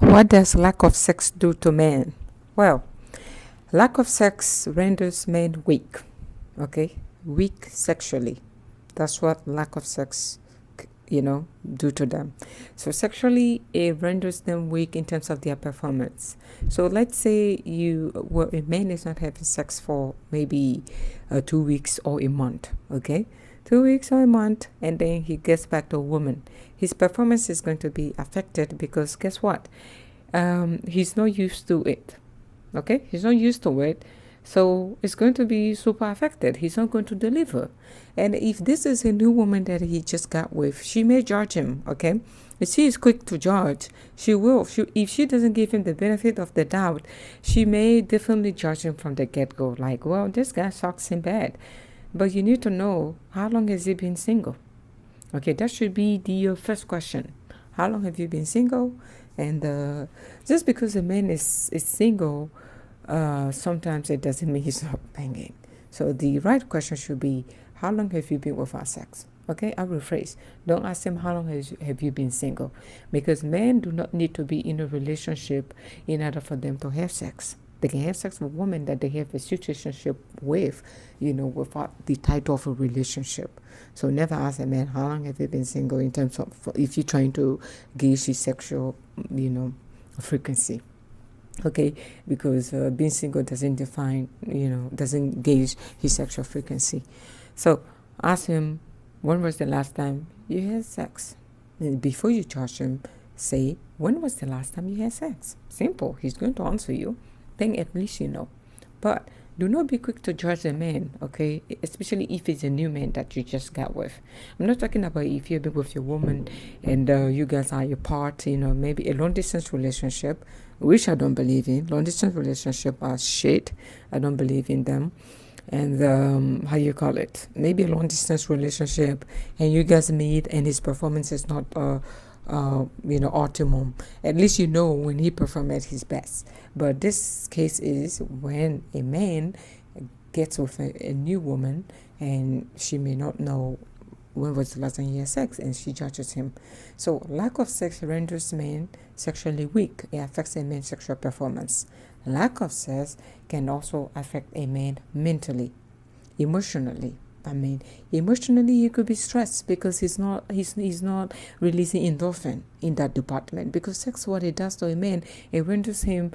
What does lack of sex do to men? Well, lack of sex renders men weak. Okay? Weak sexually. That's what lack of sex, do to them. So sexually, it renders them weak in terms of their performance. So let's say a man is not having sex for maybe 2 weeks or a month. Okay? 2 weeks or a month, and then he gets back to a woman. His performance is going to be affected because guess what? He's not used to it. Okay? He's not used to it. So it's going to be super affected. He's not going to deliver. And if this is a new woman that he just got with, she may judge him. Okay? If she is quick to judge, she will. If she doesn't give him the benefit of the doubt, she may definitely judge him from the get-go. Like, well, this guy sucks in bed. But you need to know, how long has he been single? Okay, that should be the first question. How long have you been single? And just because a man is single, sometimes it doesn't mean he's not banging. So the right question should be, how long have you been without sex? Okay, I'll rephrase. Don't ask him how long have you been single, because men do not need to be in a relationship in order for them to have sex. They can have sex with women that they have a situationship with, without the title of a relationship. So never ask a man, how long have you been single, in terms of if you're trying to gauge his sexual, frequency. Okay, because being single doesn't define, doesn't gauge his sexual frequency. So ask him, when was the last time you had sex? And before you judge him, say, when was the last time you had sex? Simple. He's going to answer you. Then at least you know. But do not be quick to judge a man, okay? Especially if it's a new man that you just got with. I'm not talking about if you've been with your woman and you guys are apart, maybe a long distance relationship, which I don't believe in. Long distance relationship are shit. I don't believe in them. And maybe a long distance relationship, and you guys meet and his performance is not optimum. At least when he performed at his best. But this case is when a man gets with a new woman and she may not know when was the last time he had sex, and she judges him. So lack of sex renders men sexually weak. It affects a man's sexual performance. Lack of sex can also affect a man mentally, emotionally. Emotionally, he could be stressed because he's not releasing endorphin in that department. Because sex, what it does to a man, it renders him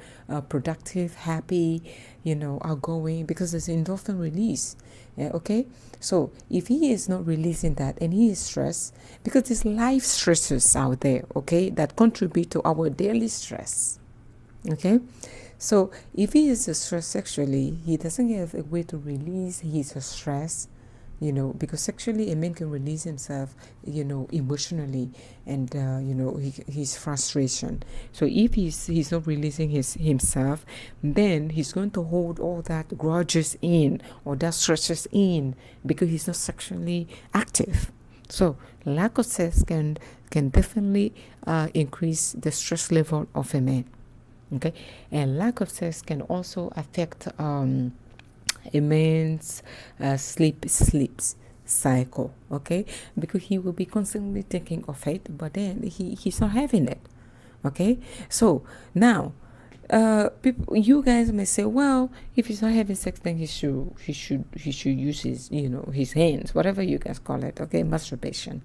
productive, happy, outgoing, because it's endorphin release. Okay, so if he is not releasing that and he is stressed, because there's life stresses out there, okay, that contribute to our daily stress. Okay, so if he is stressed sexually, he doesn't have a way to release his stress. Because sexually a man can release himself, emotionally, and his frustration. So if he's not releasing himself, then he's going to hold all that grudges in, or that stresses in, because he's not sexually active. So lack of sex can definitely increase the stress level of a man. Okay, and lack of sex can also affect a man's sleep cycle, okay, because he will be constantly thinking of it, but then he's not having it. Okay, so now you guys may say, well, if he's not having sex, then he should use his his hands, whatever you guys call it. Okay, masturbation.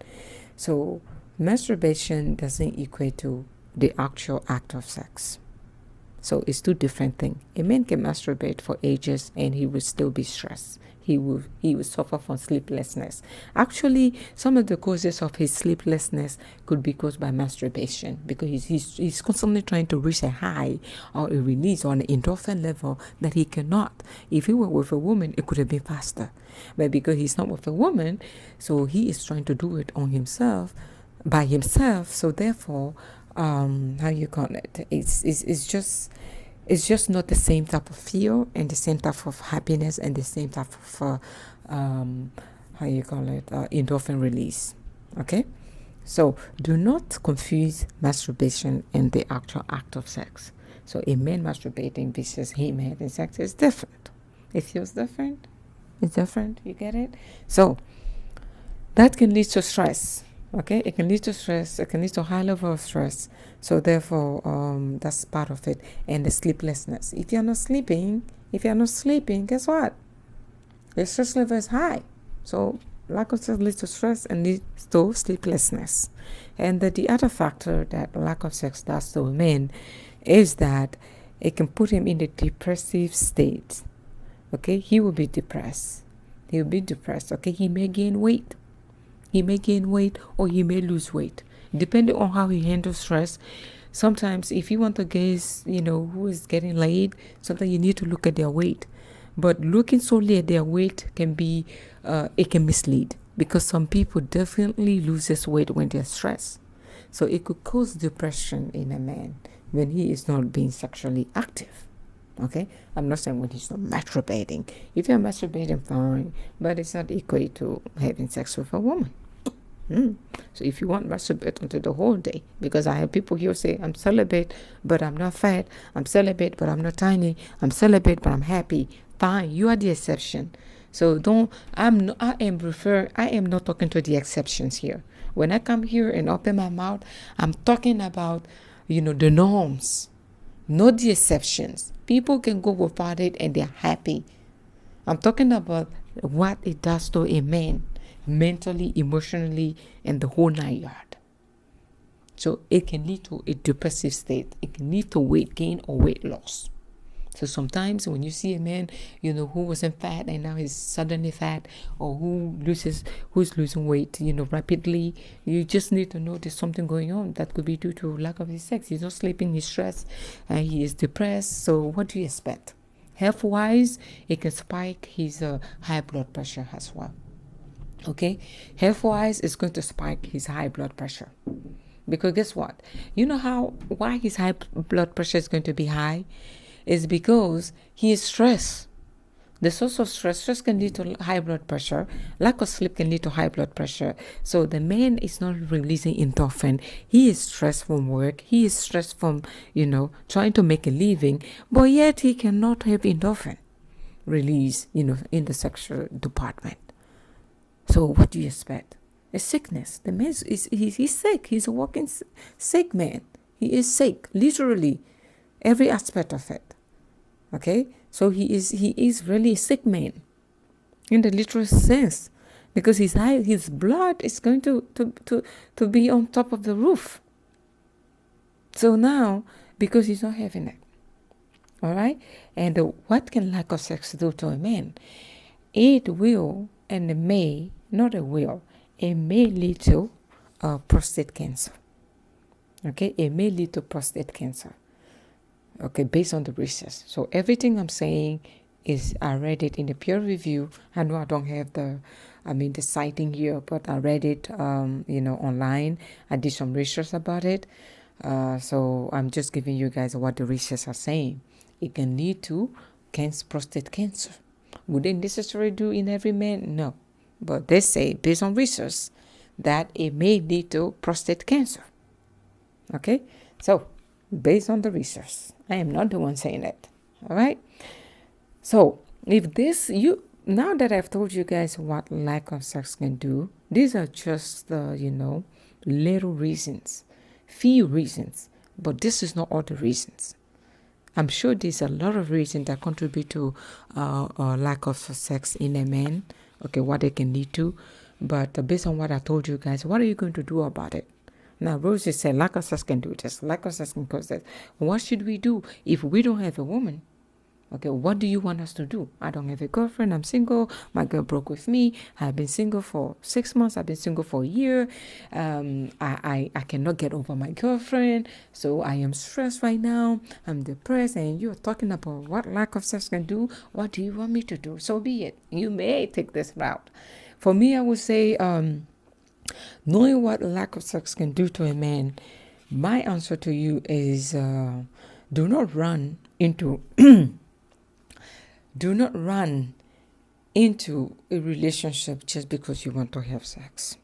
So masturbation doesn't equate to the actual act of sex. So it's two different things. A man can masturbate for ages and he will still be stressed. He will suffer from sleeplessness. Actually, some of the causes of his sleeplessness could be caused by masturbation, because he's constantly trying to reach a high or a release on an endorphin level that he cannot. If he were with a woman, it could have been faster. But because he's not with a woman, so he is trying to do it on himself, by himself. So therefore, it's just not the same type of feel and the same type of happiness and the same type of endorphin release. Okay, so do not confuse masturbation and the actual act of sex. So a man masturbating versus him having sex is different. It feels different. It's different. You get it? So that can lead to stress. Okay, it can lead to stress. It can lead to high level of stress. So therefore, that's part of it. And the sleeplessness. If you're not sleeping, guess what? Your stress level is high. So lack of sex leads to stress and leads to sleeplessness. And the other factor that lack of sex does to men is that it can put him in a depressive state. Okay, he will be depressed. Okay, he may gain weight. Or he may lose weight, depending on how he handles stress. Sometimes if you want to guess, who is getting laid, sometimes you need to look at their weight. But looking solely at their weight can be, it can mislead, because some people definitely loses weight when they're stressed. So it could cause depression in a man when he is not being sexually active. Okay, I'm not saying when he's not masturbating. If you're masturbating, fine, but it's not equal to having sex with a woman. So if you want masturbate until the whole day, because I have people here say, I'm celibate, but I'm not fat. I'm celibate, but I'm not tiny. I'm celibate, but I'm happy. Fine, you are the exception. So I am not talking to the exceptions here. When I come here and open my mouth, I'm talking about, the norms, not the exceptions. People can go without it and they're happy. I'm talking about what it does to a man, mentally, emotionally, and the whole 9 yards. So it can lead to a depressive state. It can lead to weight gain or weight loss. So sometimes when you see a man, who wasn't fat and now he's suddenly fat, or who's losing weight, rapidly, you just need to know there's something going on. That could be due to lack of his sex. He's not sleeping, he's stressed, he is depressed. So what do you expect? Health-wise, it can spike his high blood pressure as well. Okay, health-wise, it's going to spike his high blood pressure. Because guess what? You know why his high blood pressure is going to be high? Is because he is stressed. The source of stress can lead to high blood pressure. Lack of sleep can lead to high blood pressure. So the man is not releasing endorphin. He is stressed from work. He is stressed from, trying to make a living. But yet he cannot have endorphin release, in the sexual department. So what do you expect? A sickness. The man he's sick. He's a walking sick man. He is sick, literally, every aspect of it. Okay, so he is really a sick man in the literal sense, because his blood is going to be on top of the roof. So now, because he's not having it, all right. And what can lack of sex do to a man? It will and it may lead to prostate cancer. Okay, it may lead to prostate cancer. Okay, based on the research. So everything I'm saying is, I read it in the peer review. I know I don't have the citing here, but I read it, online. I did some research about it. So I'm just giving you guys what the research are saying. It can lead to prostate cancer. Would they necessarily do in every man? No. But they say, based on research, that it may lead to prostate cancer. Okay? So, based on the research, I am not the one saying it. All right? So, now that I've told you guys what lack of sex can do, these are just, little reasons, few reasons, but this is not all the reasons. I'm sure there's a lot of reasons that contribute to lack of sex in a man, okay, what it can lead to. But based on what I told you guys, what are you going to do about it? Now, Rosie said, lack of sex can do this, lack of sex can cause that. What should we do if we don't have a woman? Okay, what do you want us to do? I don't have a girlfriend. I'm single. My girl broke with me. I've been single for 6 months. I've been single for a year. I cannot get over my girlfriend. So I am stressed right now. I'm depressed. And you're talking about what lack of sex can do. What do you want me to do? So be it. You may take this route. For me, I would say, knowing what lack of sex can do to a man, my answer to you is, do not run into a relationship just because you want to have sex.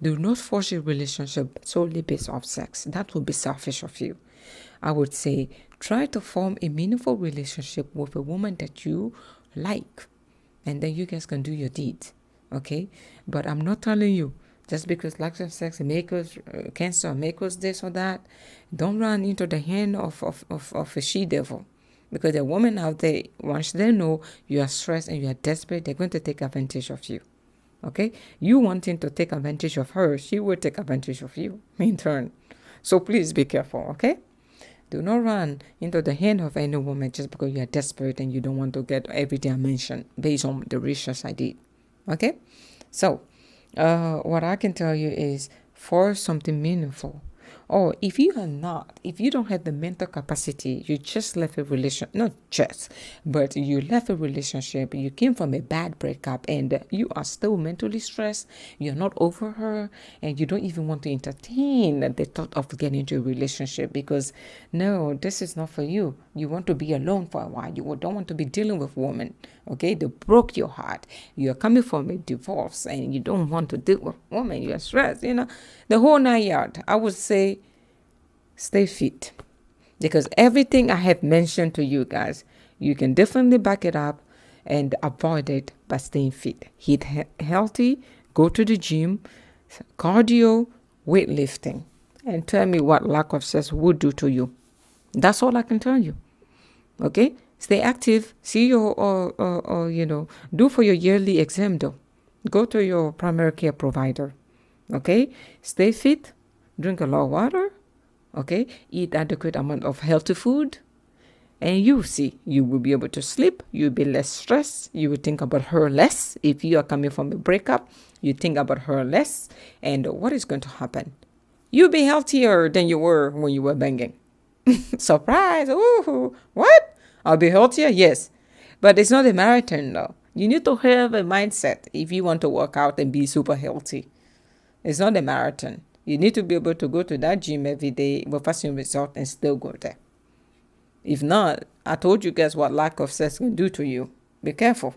Do not force a relationship solely based off sex. That would be selfish of you. I would say, try to form a meaningful relationship with a woman that you like, and then you guys can do your deeds. Okay? But I'm not telling you Just because lack of sex may cause cancer, may cause this or that, don't run into the hand of a she-devil. Because the woman out there, once they know you are stressed and you are desperate, they're going to take advantage of you. Okay? You wanting to take advantage of her, she will take advantage of you in turn. So please be careful, okay? Do not run into the hand of any woman just because you are desperate and you don't want to get everything I mentioned based on the research I did. Okay? So, what I can tell you is for something meaningful, or if you don't have the mental capacity, you just left a relation, not just, but you left a relationship, you came from a bad breakup and you are still mentally stressed, you're not over her, and you don't even want to entertain the thought of getting into a relationship because no, this is not for you. You want to be alone for a while. You don't want to be dealing with women. Okay, they broke your heart. You're coming from a divorce and you don't want to deal with women. You're stressed, the whole 9 yards. I would say stay fit because everything I have mentioned to you guys, you can definitely back it up and avoid it by staying fit. Eat healthy, go to the gym, cardio, weightlifting, and tell me what lack of sex would do to you. That's all I can tell you. Okay, stay active. See your do for your yearly exam though. Go to your primary care provider. Okay, stay fit. Drink a lot of water. Okay, eat adequate amount of healthy food, and you will be able to sleep. You'll be less stressed. You will think about her less. If you are coming from a breakup, you think about her less. And what is going to happen? You'll be healthier than you were when you were banging. Surprise! Ooh, what? I'll be healthier? Yes. But it's not a marathon though. You need to have a mindset if you want to work out and be super healthy. It's not a marathon. You need to be able to go to that gym every day with a certain result and still go there. If not, I told you guys what lack of sex can do to you. Be careful.